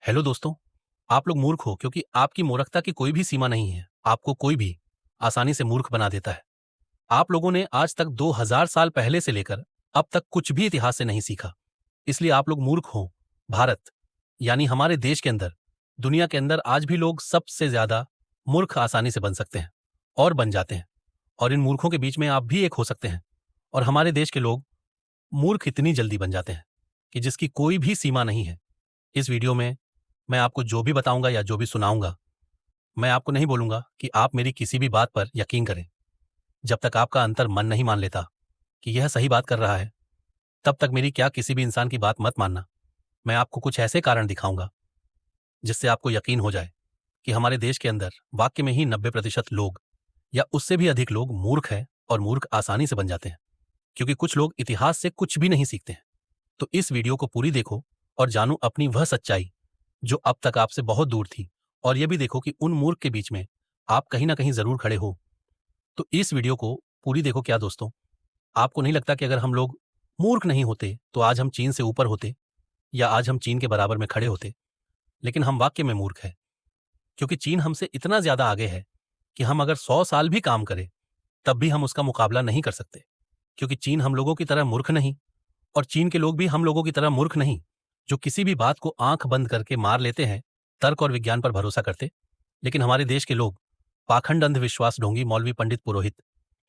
Hello दोस्तों। आप लोग मूर्ख हो क्योंकि आपकी मूर्खता की कोई भी सीमा नहीं है। आपको कोई भी आसानी से मूर्ख बना देता है। आप लोगों ने आज तक 2000 साल पहले से लेकर अब तक कुछ भी इतिहास से नहीं सीखा, इसलिए आप लोग मूर्ख हो। भारत यानी हमारे देश के अंदर, दुनिया के अंदर आज भी लोग सबसे ज्यादा मूर्ख आसानी से बन सकते हैं और बन जाते हैं, और इन मूर्खों के बीच में आप भी एक हो सकते हैं। और हमारे देश के लोग मूर्ख इतनी जल्दी बन जाते हैं कि जिसकी कोई भी सीमा नहीं है। इस वीडियो में मैं आपको जो भी बताऊंगा या जो भी सुनाऊंगा, मैं आपको नहीं बोलूंगा कि आप मेरी किसी भी बात पर यकीन करें। जब तक आपका अंतर मन नहीं मान लेता कि यह सही बात कर रहा है, तब तक मेरी क्या किसी भी इंसान की बात मत मानना। मैं आपको कुछ ऐसे कारण दिखाऊंगा जिससे आपको यकीन हो जाए कि हमारे देश के अंदर वाक्य में ही 90% लोग या उससे भी अधिक लोग मूर्ख हैं, और मूर्ख आसानी से बन जाते हैं क्योंकि कुछ लोग इतिहास से कुछ भी नहीं सीखते हैं। तो इस वीडियो को पूरी देखो और जानो अपनी वह सच्चाई जो अब तक आपसे बहुत दूर थी, और यह भी देखो कि उन मूर्ख के बीच में आप कहीं ना कहीं जरूर खड़े हो। तो इस वीडियो को पूरी देखो। क्या दोस्तों, आपको नहीं लगता कि अगर हम लोग मूर्ख नहीं होते तो आज हम चीन से ऊपर होते, या आज हम चीन के बराबर में खड़े होते? लेकिन हम वाक्य में मूर्ख हैं क्योंकि चीन हमसे इतना ज्यादा आगे है कि हम अगर 100 साल भी काम करें तब भी हम उसका मुकाबला नहीं कर सकते, क्योंकि चीन हम लोगों की तरह मूर्ख नहीं, और चीन के लोग भी हम लोगों की तरह मूर्ख नहीं जो किसी भी बात को आंख बंद करके मार लेते हैं, तर्क और विज्ञान पर भरोसा करते। लेकिन हमारे देश के लोग पाखंड, अंधविश्वास, ढोंगी, मौलवी, पंडित, पुरोहित,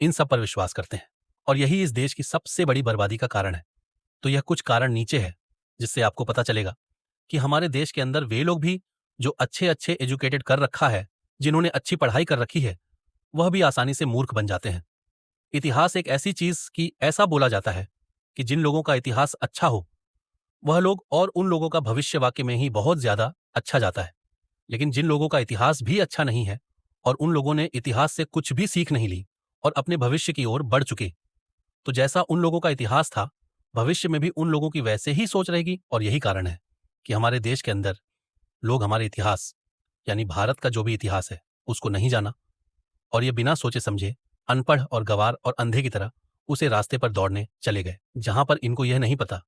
इन सब पर विश्वास करते हैं, और यही इस देश की सबसे बड़ी बर्बादी का कारण है। तो यह कुछ कारण नीचे है जिससे आपको पता चलेगा कि हमारे देश के अंदर वे लोग भी जो अच्छे अच्छे एजुकेटेड कर रखा है, जिन्होंने अच्छी पढ़ाई कर रखी है, वह भी आसानी से मूर्ख बन जाते हैं। इतिहास एक ऐसी चीज की ऐसा बोला जाता है कि जिन लोगों का इतिहास अच्छा हो वह लोग और उन लोगों का भविष्य वाक्य में ही बहुत ज्यादा अच्छा जाता है। लेकिन जिन लोगों का इतिहास भी अच्छा नहीं है और उन लोगों ने इतिहास से कुछ भी सीख नहीं ली और अपने भविष्य की ओर बढ़ चुके, तो जैसा उन लोगों का इतिहास था, भविष्य में भी उन लोगों की वैसे ही सोच रहेगी। और यही कारण है कि हमारे देश के अंदर लोग हमारे इतिहास यानी भारत का जो भी इतिहास है उसको नहीं जाना, और ये बिना सोचे समझे अनपढ़ और गवार और अंधे की तरह उसे रास्ते पर दौड़ने चले गए जहां पर इनको यह नहीं पता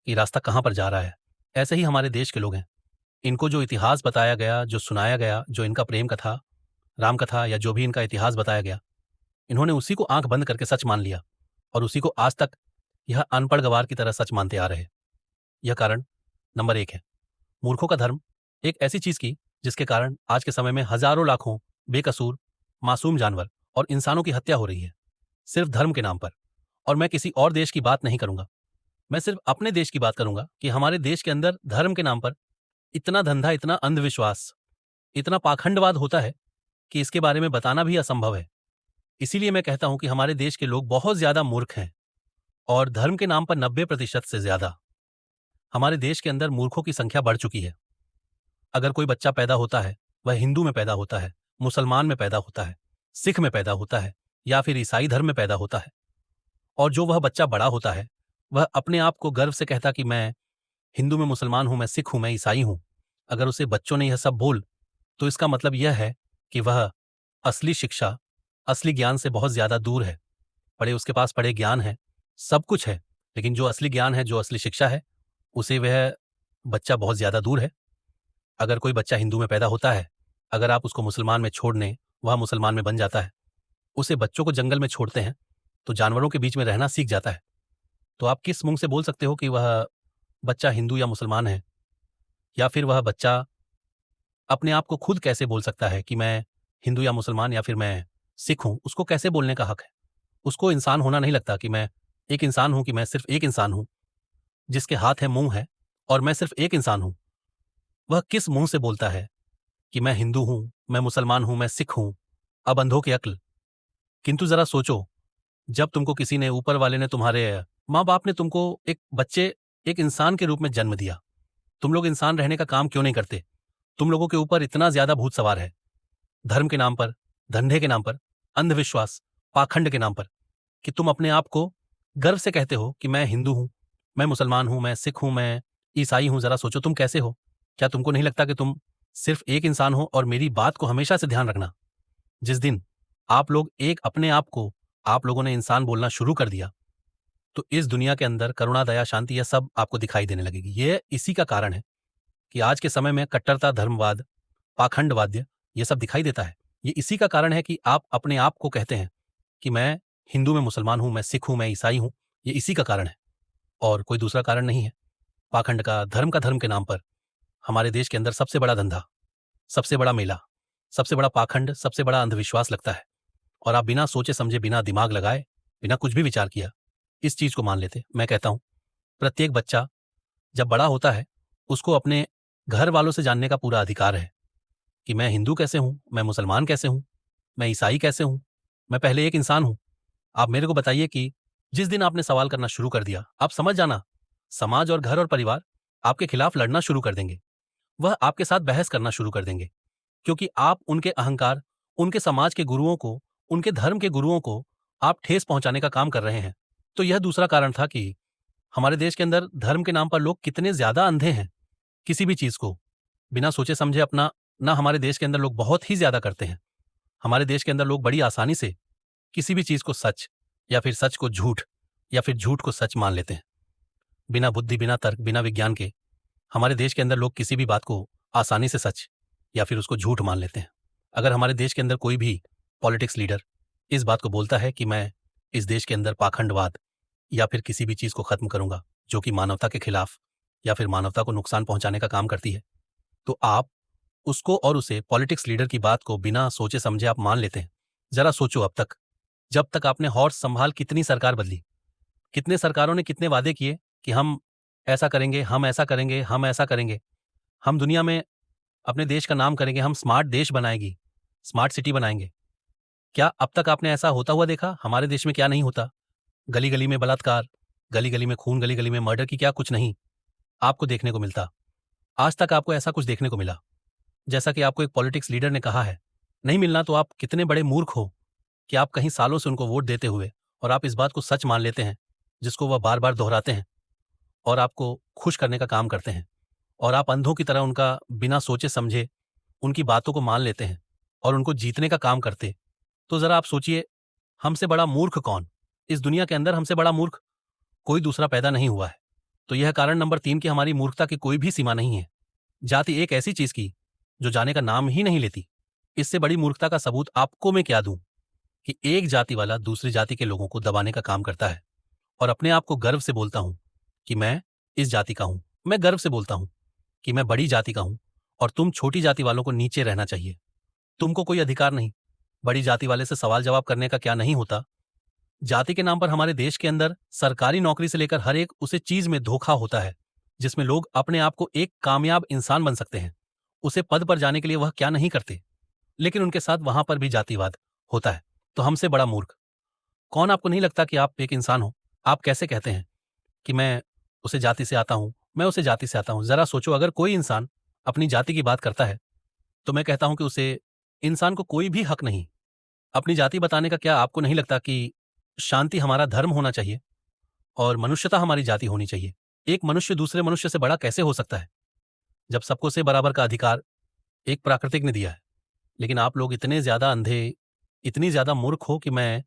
कि रास्ता कहां पर जा रहा है। ऐसे ही हमारे देश के लोग हैं। इनको जो इतिहास बताया गया, जो सुनाया गया, जो इनका प्रेम कथा, राम कथा, या जो भी इनका इतिहास बताया गया, इन्होंने उसी को आंख बंद करके सच मान लिया, और उसी को आज तक यह अनपढ़ गवार की तरह सच मानते आ रहे। यह कारण नंबर 1 है, मूर्खों का धर्म। एक ऐसी चीज की जिसके कारण आज के समय में हजारों लाखों बेकसूर मासूम जानवर और इंसानों की हत्या हो रही है, सिर्फ धर्म के नाम पर। और मैं किसी और देश की बात नहीं करूंगा, मैं सिर्फ अपने देश की बात करूंगा कि हमारे देश के अंदर धर्म के नाम पर इतना धंधा, इतना अंधविश्वास, इतना पाखंडवाद होता है कि इसके बारे में बताना भी असंभव है। इसीलिए मैं कहता हूं कि हमारे देश के लोग बहुत ज्यादा मूर्ख हैं, और धर्म के नाम पर 90% से ज्यादा हमारे देश के अंदर मूर्खों की संख्या बढ़ चुकी है। अगर कोई बच्चा पैदा होता है, वह हिंदू में पैदा होता है, मुसलमान में पैदा होता है, सिख में पैदा होता है, या फिर ईसाई धर्म में पैदा होता है, और जो वह बच्चा बड़ा होता है वह अपने आप को गर्व से कहता कि मैं हिंदू में मुसलमान हूं, मैं सिख हूं, मैं ईसाई हूं। अगर उसे बच्चों ने यह सब बोल, तो इसका मतलब यह है कि वह असली शिक्षा, असली ज्ञान से बहुत ज्यादा दूर है। पढ़े, उसके पास पढ़े ज्ञान है, सब कुछ है, लेकिन जो असली ज्ञान है, जो असली शिक्षा है, उसे वह बच्चा बहुत ज्यादा दूर है। अगर कोई बच्चा हिंदू में पैदा होता है, अगर आप उसको मुसलमान में छोड़ने, वह मुसलमान में बन जाता है। उसे बच्चों को जंगल में छोड़ते हैं तो जानवरों के बीच में रहना सीख जाता है। तो आप किस मुंह से बोल सकते हो कि वह बच्चा हिंदू या मुसलमान है? या फिर वह बच्चा अपने आप को खुद कैसे बोल सकता है कि मैं हिंदू या मुसलमान या फिर मैं सिख हूं? उसको कैसे बोलने का हक है? उसको इंसान होना नहीं लगता कि मैं एक इंसान हूं, कि मैं सिर्फ एक इंसान हूं जिसके हाथ है, मुंह है, और मैं सिर्फ एक इंसान हूं? वह किस मुंह से बोलता है कि मैं हिंदू हूं, मैं मुसलमान हूं, मैं सिख हूं? अब अंधों की अक्ल। किंतु जरा सोचो, जब तुमको किसी ने, ऊपर वाले ने, तुम्हारे माँ बाप ने तुमको एक बच्चे, एक इंसान के रूप में जन्म दिया, तुम लोग इंसान रहने का काम क्यों नहीं करते? तुम लोगों के ऊपर इतना ज्यादा भूत सवार है, धर्म के नाम पर, धंधे के नाम पर, अंधविश्वास, पाखंड के नाम पर, कि तुम अपने आप को गर्व से कहते हो कि मैं हिंदू हूं, मैं मुसलमान हूं, मैं सिख हूं, मैं ईसाई हूं। जरा सोचो तुम कैसे हो। क्या तुमको नहीं लगता कि तुम सिर्फ एक इंसान हो? और मेरी बात को हमेशा से ध्यान रखना, जिस दिन आप लोग एक अपने आप को, आप लोगों ने इंसान बोलना शुरू कर दिया, तो इस दुनिया के अंदर करुणा, दया, शांति, यह सब आपको दिखाई देने लगेगी। यह इसी का कारण है कि आज के समय में कट्टरता, धर्मवाद, पाखंडवाद्य ये सब दिखाई देता है, ये इसी का कारण है कि आप अपने आप को कहते हैं कि मैं हिंदू में मुसलमान हूं, मैं सिख हूं, मैं ईसाई हूं। ये इसी का कारण है और कोई दूसरा कारण नहीं है। पाखंड का धर्म के नाम पर हमारे देश के अंदर सबसे बड़ा धंधा, सबसे बड़ा मेला, सबसे बड़ा पाखंड, सबसे बड़ा अंधविश्वास लगता है और आप बिना सोचे समझे, बिना दिमाग लगाए, बिना कुछ भी विचार किया इस चीज को मान लेते। मैं कहता हूं प्रत्येक बच्चा जब बड़ा होता है उसको अपने घर वालों से जानने का पूरा अधिकार है कि मैं हिंदू कैसे हूं, मैं मुसलमान कैसे हूं, मैं ईसाई कैसे हूं, मैं पहले एक इंसान हूं। आप मेरे को बताइए कि जिस दिन आपने सवाल करना शुरू कर दिया, आप समझ जाना समाज और घर और परिवार आपके खिलाफ लड़ना शुरू कर देंगे, वह आपके साथ बहस करना शुरू कर देंगे, क्योंकि आप उनके अहंकार, उनके समाज के गुरुओं को, उनके धर्म के गुरुओं को आप ठेस पहुंचाने का काम कर रहे हैं। तो यह दूसरा कारण था कि हमारे देश के अंदर धर्म के नाम पर लोग कितने ज्यादा अंधे हैं। किसी भी चीज को बिना सोचे समझे अपना ना हमारे देश के अंदर लोग बहुत ही ज्यादा करते हैं। हमारे देश के अंदर लोग बड़ी आसानी से किसी भी चीज को सच या फिर सच को झूठ या फिर झूठ को सच मान लेते हैं। बिना बुद्धि, बिना तर्क, बिना विज्ञान के हमारे देश के अंदर लोग किसी भी बात को आसानी से सच या फिर उसको झूठ मान लेते हैं। अगर हमारे देश के अंदर कोई भी पॉलिटिक्स लीडर इस बात को बोलता है कि मैं इस देश के अंदर पाखंडवाद या फिर किसी भी चीज को खत्म करूंगा जो कि मानवता के खिलाफ या फिर मानवता को नुकसान पहुंचाने का काम करती है, तो आप उसको और उसे पॉलिटिक्स लीडर की बात को बिना सोचे समझे आप मान लेते हैं। जरा सोचो, अब तक जब तक आपने हॉर्स संभाल कितनी सरकार बदली, कितने सरकारों ने कितने वादे किए कि हम ऐसा करेंगे, हम ऐसा करेंगे, हम ऐसा करेंगे, हम दुनिया में अपने देश का नाम करेंगे, हम स्मार्ट देश बनाएगी, स्मार्ट सिटी बनाएंगे। क्या अब तक आपने ऐसा होता हुआ देखा? हमारे देश में क्या नहीं होता? गली गली में बलात्कार, गली गली में खून, गली गली में मर्डर की क्या कुछ नहीं आपको देखने को मिलता? आज तक आपको ऐसा कुछ देखने को मिला? जैसा कि आपको एक पॉलिटिक्स लीडर ने कहा है, नहीं मिलना तो आप कितने बड़े मूर्ख हो कि आप कहीं सालों से उनको वोट देते हुए और आप इस बात को सच मान लेते हैं जिसको वह बार बार दोहराते हैं और आपको खुश करने का काम करते हैं और आप अंधों की तरह उनका बिना सोचे समझे उनकी बातों को मान लेते हैं और उनको जीतने का काम करते। तो जरा आप सोचिए, हमसे बड़ा मूर्ख कौन? इस दुनिया के अंदर हमसे बड़ा मूर्ख कोई दूसरा पैदा नहीं हुआ है। तो यह कारण नंबर 3 की हमारी मूर्खता की कोई भी सीमा नहीं है। जाति एक ऐसी चीज की जो जाने का नाम ही नहीं लेती। इससे बड़ी मूर्खता का सबूत आपको मैं क्या दूं कि एक जाति वाला दूसरी जाति के लोगों को दबाने का काम करता है और अपने आप को गर्व से बोलता हूं कि मैं इस जाति का हूं। मैं गर्व से बोलता हूं कि मैं बड़ी जाति का हूं और तुम छोटी जाति वालों को नीचे रहना चाहिए। तुमको कोई अधिकार नहीं बड़ी जाति वाले से सवाल जवाब करने का। क्या नहीं होता? जाति के नाम पर हमारे देश के अंदर सरकारी नौकरी से लेकर हर एक उसे चीज में धोखा होता है जिसमें लोग अपने आप को एक कामयाब इंसान बन सकते हैं। उसे पद पर जाने के लिए वह क्या नहीं करते, लेकिन उनके साथ वहां पर भी जातिवाद होता है। तो हमसे बड़ा मूर्ख कौन? आपको नहीं लगता कि आप एक इंसान हो? आप कैसे कहते हैं कि मैं उसे जाति से आता हूं, मैं उसे जाति से आता हूं? जरा सोचो, अगर कोई इंसान अपनी जाति की बात करता है तो मैं कहता हूं कि उसे इंसान को कोई भी हक नहीं अपनी जाति बताने का। क्या आपको नहीं लगता कि शांति हमारा धर्म होना चाहिए और मनुष्यता हमारी जाति होनी चाहिए? एक मनुष्य दूसरे मनुष्य से बड़ा कैसे हो सकता है जब सबको से बराबर का अधिकार एक प्राकृतिक ने दिया है? लेकिन आप लोग इतने ज्यादा अंधे, इतनी ज्यादा मूर्ख हो कि मैं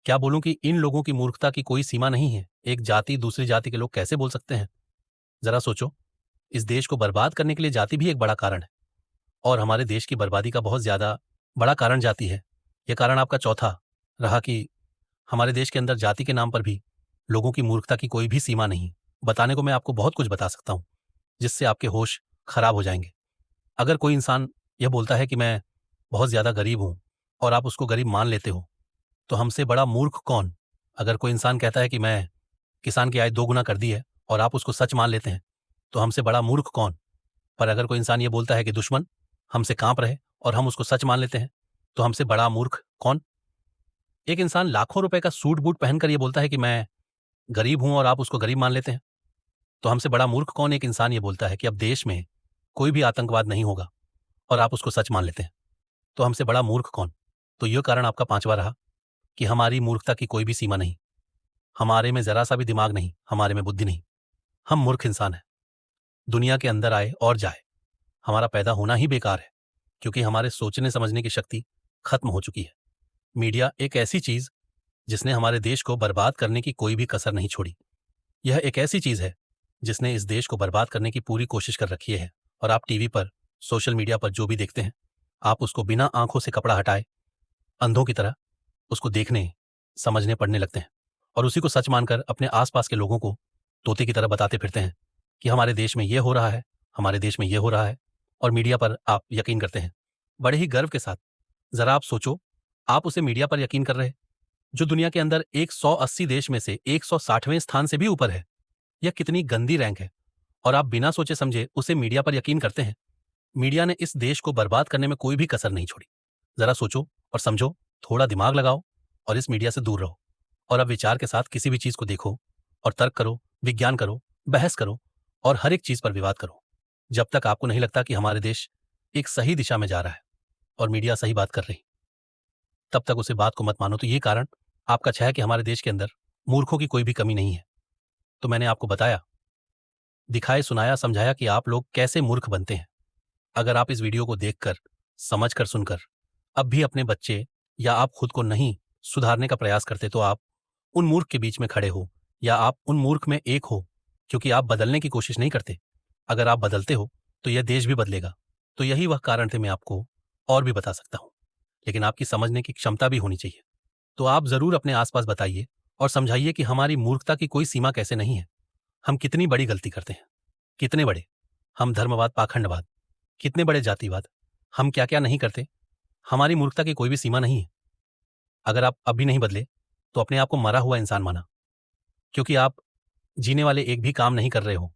क्या बोलूं कि इन लोगों की मूर्खता की कोई सीमा नहीं है। एक जाति दूसरी जाति के लोग कैसे बोल सकते हैं? जरा सोचो, इस देश को बर्बाद करने के लिए जाति भी एक बड़ा कारण है और हमारे देश की बर्बादी का बहुत ज्यादा बड़ा कारण जाति है। यह कारण आपका चौथा रहा कि हमारे देश के अंदर जाति के नाम पर भी लोगों की मूर्खता की कोई भी सीमा नहीं। बताने को मैं आपको बहुत कुछ बता सकता हूं जिससे आपके होश खराब हो जाएंगे। अगर कोई इंसान यह बोलता है कि मैं बहुत ज्यादा गरीब हूं और आप उसको गरीब मान लेते हो, तो हमसे बड़ा मूर्ख कौन? अगर कोई इंसान कहता है कि मैं किसान की आय 2 गुना कर दी है और आप उसको सच मान लेते हैं, तो हमसे बड़ा मूर्ख कौन? पर अगर कोई इंसान ये बोलता है कि दुश्मन हमसे कांप रहे और हम उसको सच मान लेते हैं, तो हमसे बड़ा मूर्ख कौन? एक इंसान लाखों रुपए का सूट बूट पहनकर ये बोलता है कि मैं गरीब हूं और आप उसको गरीब मान लेते हैं, तो हमसे बड़ा मूर्ख कौन? एक इंसान ये बोलता है कि अब देश में कोई भी आतंकवाद नहीं होगा और आप उसको सच मान लेते हैं, तो हमसे बड़ा मूर्ख कौन? तो यह कारण आपका 5वां रहा कि हमारी मूर्खता की कोई भी सीमा नहीं। हमारे में जरा सा भी दिमाग नहीं, हमारे में बुद्धि नहीं। हम मूर्ख इंसान हैं। दुनिया के अंदर आए और जाए, हमारा पैदा होना ही बेकार है क्योंकि हमारे सोचने समझने की शक्ति खत्म हो चुकी है। मीडिया एक ऐसी चीज जिसने हमारे देश को बर्बाद करने की कोई भी कसर नहीं छोड़ी। यह एक ऐसी चीज है जिसने इस देश को बर्बाद करने की पूरी कोशिश कर रखी है और आप टीवी पर, सोशल मीडिया पर जो भी देखते हैं, आप उसको बिना आंखों से कपड़ा हटाए अंधों की तरह उसको देखने, समझने, पढ़ने लगते हैं और उसी को सच मानकर अपने आसपास के लोगों को तोते की तरह बताते फिरते हैं कि हमारे देश में ये हो रहा है, हमारे देश में ये हो रहा है, और मीडिया पर आप यकीन करते हैं बड़े ही गर्व के साथ। जरा आप सोचो, आप उसे मीडिया पर यकीन कर रहे हैं जो दुनिया के अंदर 180 देश में से 160वें स्थान से भी ऊपर है। यह कितनी गंदी रैंक है, और आप बिना सोचे समझे उसे मीडिया पर यकीन करते हैं। मीडिया ने इस देश को बर्बाद करने में कोई भी कसर नहीं छोड़ी। जरा सोचो और समझो, थोड़ा दिमाग लगाओ और इस मीडिया से दूर रहो, और अब विचार के साथ किसी भी चीज को देखो और तर्क करो, विज्ञान करो, बहस करो और हर एक चीज पर विवाद करो। जब तक आपको नहीं लगता कि हमारे देश एक सही दिशा में जा रहा है और मीडिया सही बात कर रही, तब तक उसे बात को मत मानो। तो ये कारण आपका है कि हमारे देश के अंदर मूर्खों की कोई भी कमी नहीं है। तो मैंने आपको बताया, दिखाए, सुनाया, समझाया कि आप लोग कैसे मूर्ख बनते हैं। अगर आप इस वीडियो को देखकर, समझकर, सुनकर अब भी अपने बच्चे या आप खुद को नहीं सुधारने का प्रयास करते, तो आप उन मूर्ख के बीच में खड़े हो, या आप उन मूर्ख में एक हो, क्योंकि आप बदलने की कोशिश नहीं करते। अगर आप बदलते हो तो यह देश भी बदलेगा। तो यही वह कारण थे, मैं आपको और भी बता सकता हूं, लेकिन आपकी समझने की क्षमता भी होनी चाहिए। तो आप जरूर अपने आसपास बताइए और समझाइए कि हमारी मूर्खता की कोई सीमा कैसे नहीं है। हम कितनी बड़ी गलती करते हैं, कितने बड़े हम धर्मवाद, पाखंडवाद, कितने बड़े जातिवाद, हम क्या क्या नहीं करते। हमारी मूर्खता की कोई भी सीमा नहीं है। अगर आप अभी नहीं बदले तो अपने आप को मरा हुआ इंसान माना, क्योंकि आप जीने वाले एक भी काम नहीं कर रहे हो।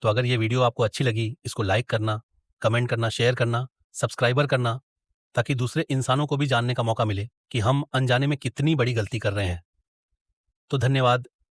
तो अगर ये वीडियो आपको अच्छी लगी, इसको लाइक करना, कमेंट करना, शेयर करना, सब्सक्राइबर करना, ताकि दूसरे इंसानों को भी जानने का मौका मिले कि हम अनजाने में कितनी बड़ी गलती कर रहे हैं। तो धन्यवाद।